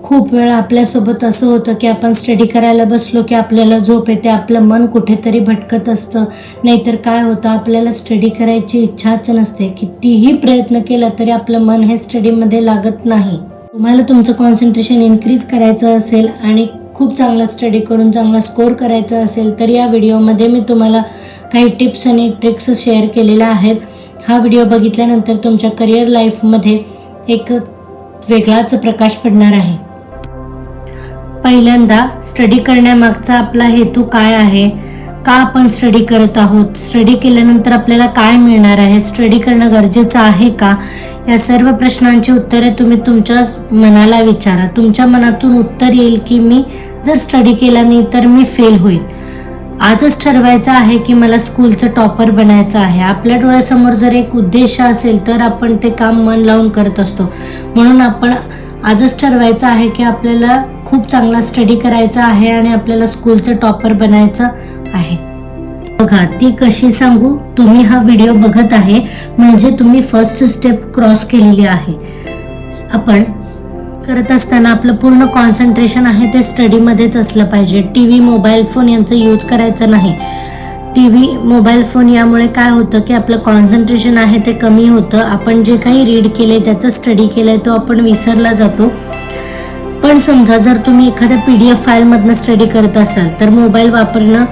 खूप वेळा आपल्यासोबत असं होतं की आपण स्टडी करायला बसलो की आपल्याला झोप येते, आपलं मन कुठेतरी भटकत असतं. नाहीतर काय होतं, आपल्याला स्टडी करायची इच्छाच नसते. कितीही प्रयत्न केला तरी आपलं मन हे स्टडीमध्ये लागत नाही. तुम्हाला तुमचं कॉन्सन्ट्रेशन इन्क्रीज करायचं असेल आणि खूप चांगला स्टडी करून चांगला स्कोअर करायचा असेल तर या व्हिडिओमध्ये मी तुम्हाला काही टिप्स आणि ट्रिक्स शेअर केलेल्या आहेत. हा व्हिडिओ बघितल्यानंतर तुमच्या करिअर लाईफमध्ये एक वेगळाच प्रकाश पडणार आहे. पहिल्यांदा स्टडी करण्यामागचा आपला हेतू काय आहे, का आपण स्टडी करत आहोत, स्टडी केल्यानंतर आपल्याला काय मिळणार आहे, स्टडी करणं गरजेचं आहे का, या सर्व प्रश्नांची उत्तरे तुम्ही तुमच्या मनाला विचारा. तुमच्या मनातून उत्तर येईल की मी जर स्टडी केला नाही तर मी फेल होईल. आजच ठरवायचं आहे की मला स्कूलचं टॉपर बनायचं आहे. आपल्या डोळ्यासमोर जर एक उद्देश असेल तर आपण ते काम मन लावून करत असतो. म्हणून आपण आजच ठरवायचं आहे की आपल्याला खूप चांगला स्टडी करायचा आहे आणि आपल्याला स्कूलचं टॉपर बनायचं आहे. बघा ती कशी सांगू, तुम्ही हा व्हिडिओ बघत आहे म्हणजे तुम्ही फर्स्ट स्टेप क्रॉस केलेली आहे. आपण करत असताना आपलं पूर्ण कॉन्सन्ट्रेशन आहे ते स्टडीमध्येच असलं पाहिजे. टीव्ही, मोबाईल फोन यांचा यूज करायचा नाही. टीव्ही, मोबाईल फोन यामुळे काय होतं की आपलं कॉन्सन्ट्रेशन आहे ते कमी होतं. आपण जे काही रीड केले, ज्याचा स्टडी केलाय तो आपण विसरला जातो. पण समजा जर तुम्ही एखाद्या PDF फाईलमधनं स्टडी करत असाल तर मोबाईल वापरणं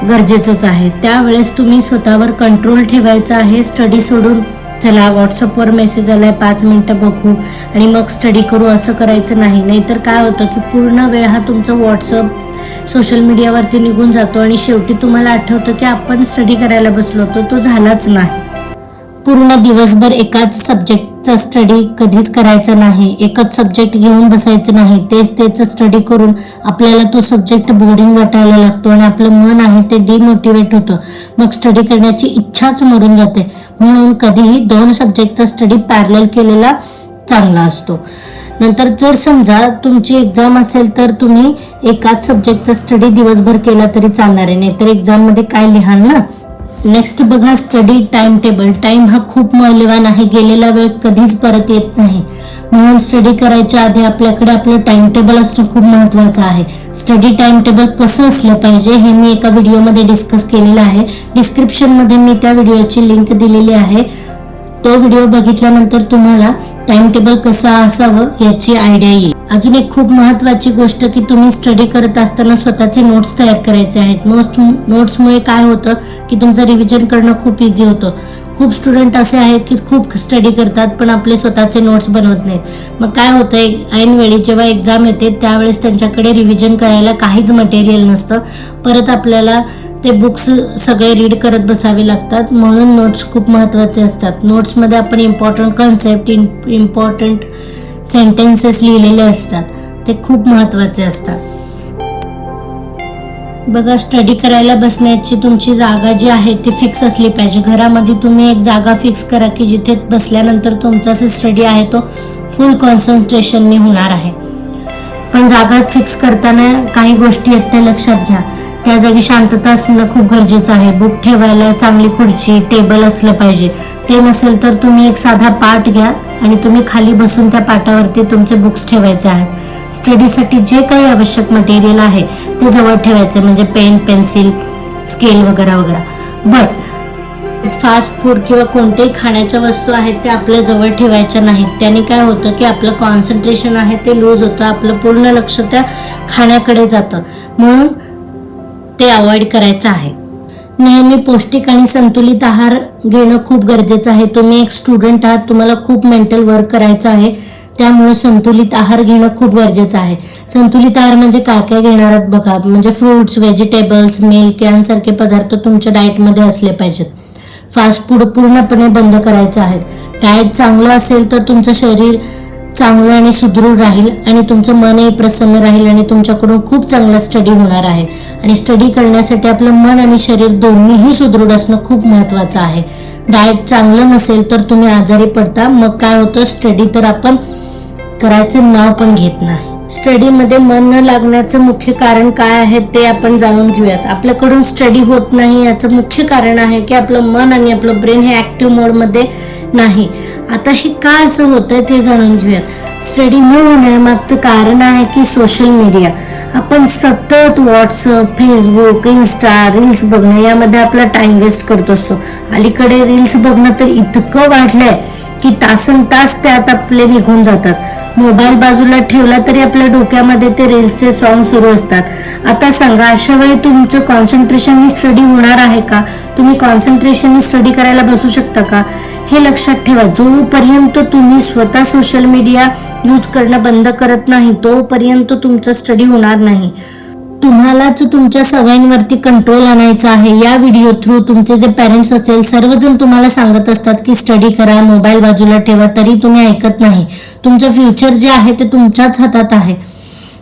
गरजेचंच आहे. त्यावेळेस तुम्ही स्वतःवर कंट्रोल ठेवायचा आहे. स्टडी सोडून चला व्हॉट्सअपवर मेसेज आलाय 5 मिनिटं बघू आणि मग स्टडी करू असं करायचं नाही. नाहीतर काय होतं की पूर्ण वेळ हा तुमचा व्हॉट्सअप, सोशल मीडियावरती निघून जातो आणि शेवटी तुम्हाला आठवतं की आपण स्टडी करायला बसलो होतो, तो झालाच नाही. पूर्ण दिवसभर एकाच सब्जेक्टचा स्टडी कधीच करायचा नाही. एकच सब्जेक्ट घेऊन बसायचं नाही. तेच स्टडी करून आपल्याला तो सब्जेक्ट बोरिंग वाटायला लागतो आणि आपलं मन आहे ते डिमोटिवेट होतं. मग स्टडी करण्याची इच्छाच मरून जाते. म्हणून कधीही 2 सब्जेक्टचा स्टडी पॅरलल केलेला चांगला असतो. नंतर जर समजा तुमची एक्झाम असेल तर तुम्ही एकाच सब्जेक्टचा स्टडी दिवसभर केला तरी चालणार आहे, नाहीतर एक्झाम मध्ये काय लिहाल ना. नेक्स्ट बघा स्टडी टाइम टेबल. टाइम हा खूप मौल्यवान आहे. गेलेला वेळ कधीच परत येत नाही. म्हणून स्टडी करायच्या आधी आपल्याकडे आपलं टाइम टेबल असणं खूप महत्वाचं आहे. स्टडी टाइम टेबल कसं असलं पाहिजे हे मी एका व्हिडिओमध्ये डिस्कस केलेलं आहे. डिस्क्रिप्शन मध्ये मी त्या व्हिडिओची लिंक दिलेली आहे. तो व्हिडिओ बघितल्यानंतर तुम्हाला टाइम टेबल कसं असावं याची आयडिया येईल. अजून एक खूप महत्वाची गोष्ट की तुम्ही स्टडी करत असताना स्वतःचे नोट्स तयार करायचे आहेत. नोट्समुळे काय होतं की तुमचं रिव्हिजन करणं खूप इझी होतं. खूप स्टुडंट असे आहेत की खूप स्टडी करतात पण आपले स्वतःचे नोट्स बनवत नाहीत. मग काय होतं, ऐन वेळी जेव्हा एक्झाम येते त्यावेळेस त्यांच्याकडे रिव्हिजन करायला काहीच मटेरियल नसतं. परत आपल्याला ते बुक्स सगळे रीड करत बसावे लागतात. म्हणून नोट्स खूप महत्त्वाचे असतात. नोट्समध्ये आपण इम्पॉर्टंट कन्सेप्ट, इम्पॉर्टंट सेंटेन्सेस लिहिलेले असतात, ते खूप महत्त्वाचे असतात. बघा स्टडी करायला बसण्याची तुमची जागा जी आहे ती फिक्स असली पाहिजे. घरामध्ये तुम्ही एक जागा फिक्स करा की जिथे बसल्यानंतर तुमचा जो स्टडी आहे तो फुल कॉन्सन्ट्रेशनने होणार आहे. पण जागा फिक्स करताना काही गोष्टी आहेत त्या लक्षात घ्या. त्या जागी शांतता असणं खूप गरजेचं आहे. बुक ठेवायला चांगली खुर्ची, टेबल असलं पाहिजे. ते नसेल तर तुम्ही एक साधा पाट घ्या आणि तुम्ही खाली बसून त्या पाटावरती तुमचे बुक्स ठेवायचे आहेत. स्टडीसाठी जे काही आवश्यक मटेरियल आहे ते जवळ ठेवायचे, म्हणजे पेन, पेन्सिल, स्केल वगैरे वगैरे. बट फास्ट फूड किंवा कोणत्याही खाण्याच्या वस्तू आहेत त्या आपल्या जवळ ठेवायच्या नाहीत. त्याने काय होतं की आपलं कॉन्सन्ट्रेशन आहे ते लूज होतं. आपलं पूर्ण लक्ष त्या खाण्याकडे जातं. म्हणून ते अवॉइड करायचं आहे. नेहमी पौष्टिक आणि संतुलित आहार घेणं खूप गरजेचं आहे. तुम्ही एक स्टुडंट आहात, तुम्हाला खूप मेंटल वर्क करायचं आहे, त्यामुळे संतुलित आहार घेणं खूप गरजेचं आहे. संतुलित आहार म्हणजे काय काय घेणार आहात बघा, म्हणजे फ्रुट्स, व्हेजिटेबल्स, मिल्क यांसारखे पदार्थ तुमच्या डाएटमध्ये असले पाहिजेत. फास्ट फूड पूर्णपणे बंद करायचं आहे. डाएट चांगलं असेल तर तुमचं शरीर चांगलं आणि सुदृढ राहील आणि तुमचं मनही प्रसन्न राहील आणि तुमच्याकडून खूप चांगला स्टडी होणार आहे. आणि स्टडी करण्यासाठी आपलं मन आणि शरीर दोन्हीही सुदृढ असणं खूप महत्वाचं आहे. डाएट चांगलं नसेल तर तुम्ही आजारी पडता. मग काय होतं, स्टडी तर आपण करायचं नाव पण घेत नाही. स्टडीमध्ये मन न लागण्याचं मुख्य कारण काय आहे ते आपण जाणून घेऊयात. आपल्याकडून स्टडी होत नाही याचं मुख्य कारण आहे की आपलं मन आणि आपलं ब्रेन हे ऍक्टिव्ह मोडमध्ये नाही. आता हे का असं होतंय ते जाणून घेऊयात. स्टडी न होण्यामागचं कारण आहे की सोशल मीडिया. आपण सतत व्हॉट्सअप, फेसबुक, इन्स्टा, रील्स बघणं यामध्ये आपला टाइम वेस्ट करत असतो. अलीकडे रील्स बघणं तर इतकं वाढलंय की तासन तास त्यात आपले निघून जातात. मोबाईल बाजूला ठेवला तरी आपल्या डोक्यामध्ये ते रील्सचे सॉन्ग सुरू असतात. आता सांगा, अशा वेळी तुमचं कॉन्सन्ट्रेशननी स्टडी होणार आहे का? तुम्ही कॉन्सन्ट्रेशननी स्टडी करायला बसू शकता का? हे लक्षात ठेवा. जोपर्यंत तुम्ही स्वतः सोशल मीडिया यूज करणं बंद करत नाही तोपर्यंत तुमचं स्टडी होणार नाही. तुम्हालाच तुमच्या सवयींवरती कंट्रोल आणायचा आहे. या व्हिडिओ थ्रू तुमचे जे पेरेंट्स असेल सर्वजण तुम्हाला सांगत असतात की स्टडी करा, मोबाईल बाजूला ठेवा, तरी तुम्ही ऐकत नाही. तुमचं फ्युचर जे आहे ते तुमच्याच हातात आहे.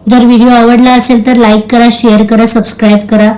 जर व्हिडिओ आवडला असेल तर लाईक करा, शेअर करा, सबस्क्राईब करा.